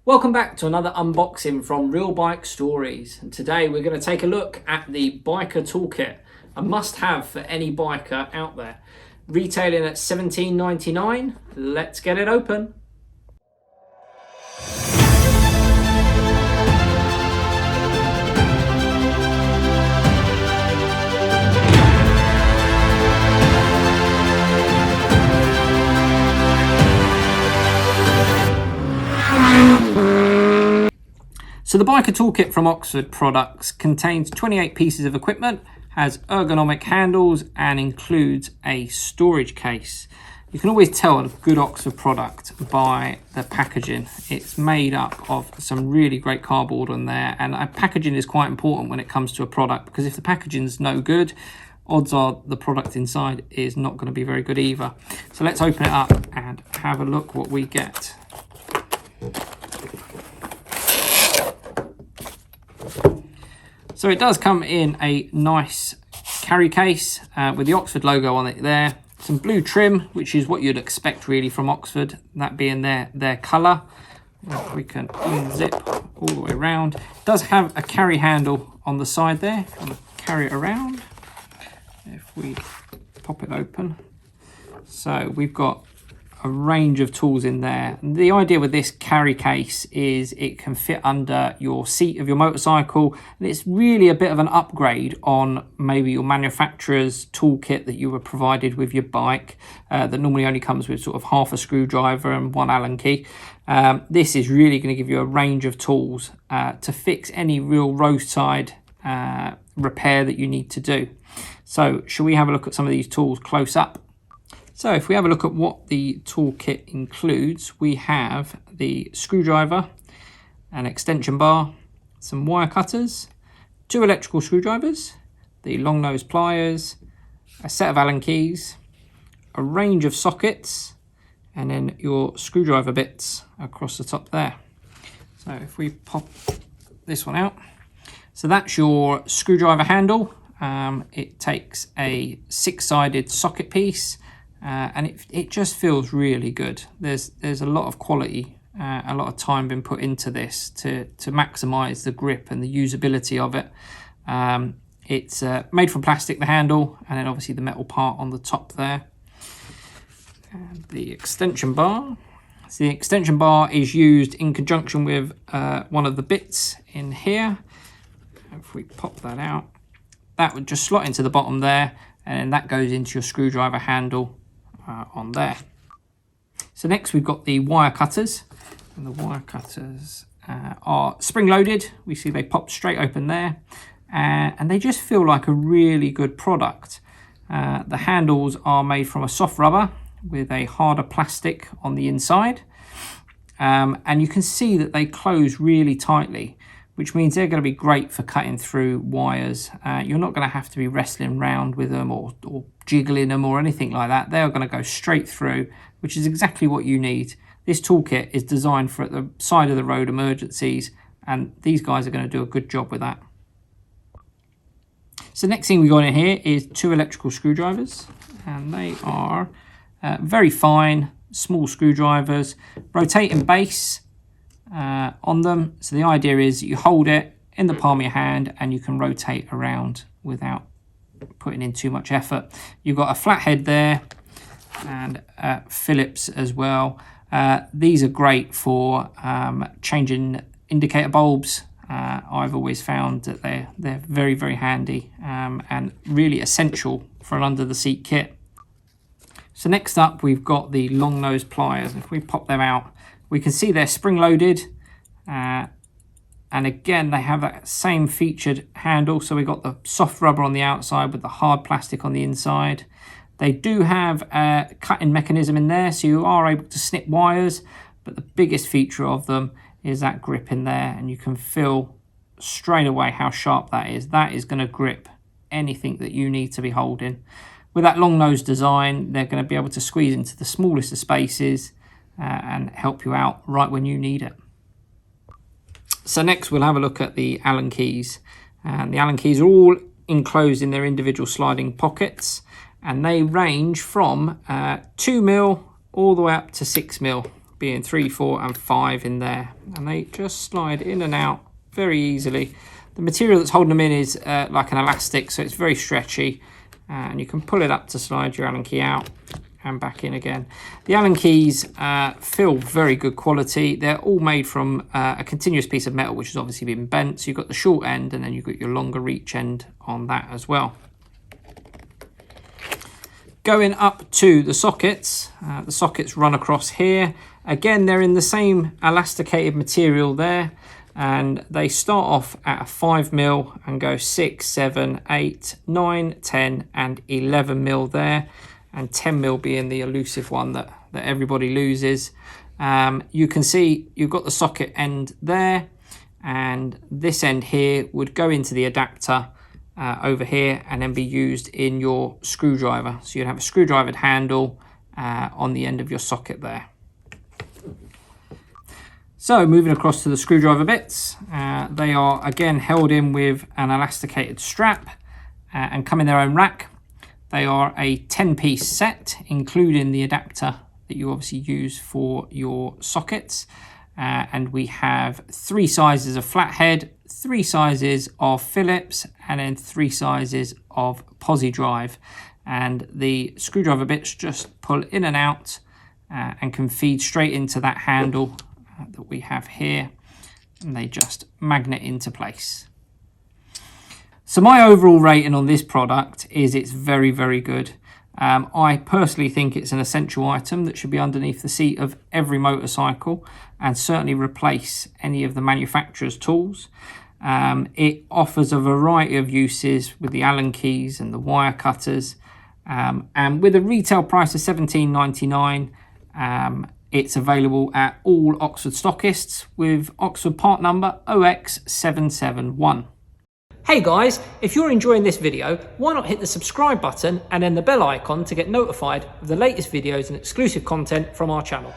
Welcome back to another unboxing from Real Bike Stories, and today we're going to take a look at the Biker Toolkit, a must-have for any biker out there. Retailing at $17.99, let's get it open. So the Biker Toolkit from Oxford Products contains 28 pieces of equipment, has ergonomic handles and includes a storage case. You can always tell a good Oxford product by the packaging. It's made up of some really great cardboard on there, and packaging is quite important when it comes to a product, because if the packaging's no good, odds are the product inside is not going to be very good either. So let's open it up and have a look what we get. So it does come in a nice carry case with the Oxford logo on it there. Some blue trim, which is what you'd expect really from Oxford, that being their colour. We can unzip all the way around. It does have a carry handle on the side there. I'll carry it around. If we pop it open. So we've got a range of tools in there. And the idea with this carry case is it can fit under your seat of your motorcycle, and it's really a bit of an upgrade on maybe your manufacturer's toolkit that you were provided with your bike that normally only comes with sort of half a screwdriver and one Allen key. This is really going to give you a range of tools to fix any real roadside repair that you need to do. So shall we have a look at some of these tools close up? So if we have a look at what the toolkit includes, we have the screwdriver, an extension bar, some wire cutters, 2 electrical screwdrivers, the long nose pliers, a set of Allen keys, a range of sockets, and then your screwdriver bits across the top there. So if we pop this one out, so that's your screwdriver handle. It takes a 6-sided socket piece. And it just feels really good. There's a lot of quality, a lot of time been put into this to maximise the grip and the usability of it. It's made from plastic, the handle, and then obviously the metal part on the top there. And the extension bar. So the extension bar is used in conjunction with one of the bits in here. If we pop that out, that would just slot into the bottom there, and then that goes into your screwdriver handle on there. So next we've got the wire cutters, and the wire cutters are spring loaded. We see they pop straight open there, and they just feel like a really good product. The handles are made from a soft rubber with a harder plastic on the inside, and you can see that they close really tightly, which means they're going to be great for cutting through wires. You're not going to have to be wrestling around with them or jiggling them or anything like that. They're going to go straight through, which is exactly what you need. This toolkit is designed for at the side of the road emergencies, and these guys are going to do a good job with that. So next thing we got in here is 2 electrical screwdrivers, and they are very fine, small screwdrivers, rotating base on them. So the idea is that you hold it in the palm of your hand and you can rotate around without putting in too much effort. You've got a flat head there and Phillips as well. These are great for changing indicator bulbs. I've always found that they're very, very handy and really essential for an under the seat kit. So next up we've got the long nose pliers. If we pop them out, we can see they're spring loaded, and again they have that same featured handle. So we've got the soft rubber on the outside with the hard plastic on the inside. They do have a cutting mechanism in there, so you are able to snip wires, but the biggest feature of them is that grip in there, and you can feel straight away how sharp that is. That is going to grip anything that you need to be holding. With that long nose design, they're going to be able to squeeze into the smallest of spaces and help you out right when you need it. So next we'll have a look at the Allen keys, and the Allen keys are all enclosed in their individual sliding pockets, and they range from 2mm all the way up to 6mm. being 3, 4 and 5 in there, and they just slide in and out very easily. The material that's holding them in is like an elastic, so it's very stretchy, and you can pull it up to slide your Allen key out and back in again. The Allen keys feel very good quality. They're all made from a continuous piece of metal which has obviously been bent, so you've got the short end and then you've got your longer reach end on that as well. Going up to the sockets run across here. Again, they're in the same elasticated material there, and they start off at a 5mm and go 6, 7, 8, 9, 10 and 11mm there, and 10mm being the elusive one that everybody loses. You can see you've got the socket end there, and this end here would go into the adapter over here and then be used in your screwdriver. So you'd have a screwdrivered handle on the end of your socket there. So moving across to the screwdriver bits, they are again held in with an elasticated strap and come in their own rack. They are a 10-piece set, including the adapter that you obviously use for your sockets. And we have 3 sizes of flathead, 3 sizes of Phillips, and then 3 sizes of posi drive. And the screwdriver bits just pull in and out and can feed straight into that handle that we have here, and they just magnet into place. So my overall rating on this product is it's very, very good. I personally think it's an essential item that should be underneath the seat of every motorcycle and certainly replace any of the manufacturer's tools. It offers a variety of uses with the Allen keys and the wire cutters, and with a retail price of $17.99, it's available at all Oxford stockists with Oxford part number OX771. Hey guys, if you're enjoying this video, why not hit the subscribe button and then the bell icon to get notified of the latest videos and exclusive content from our channel.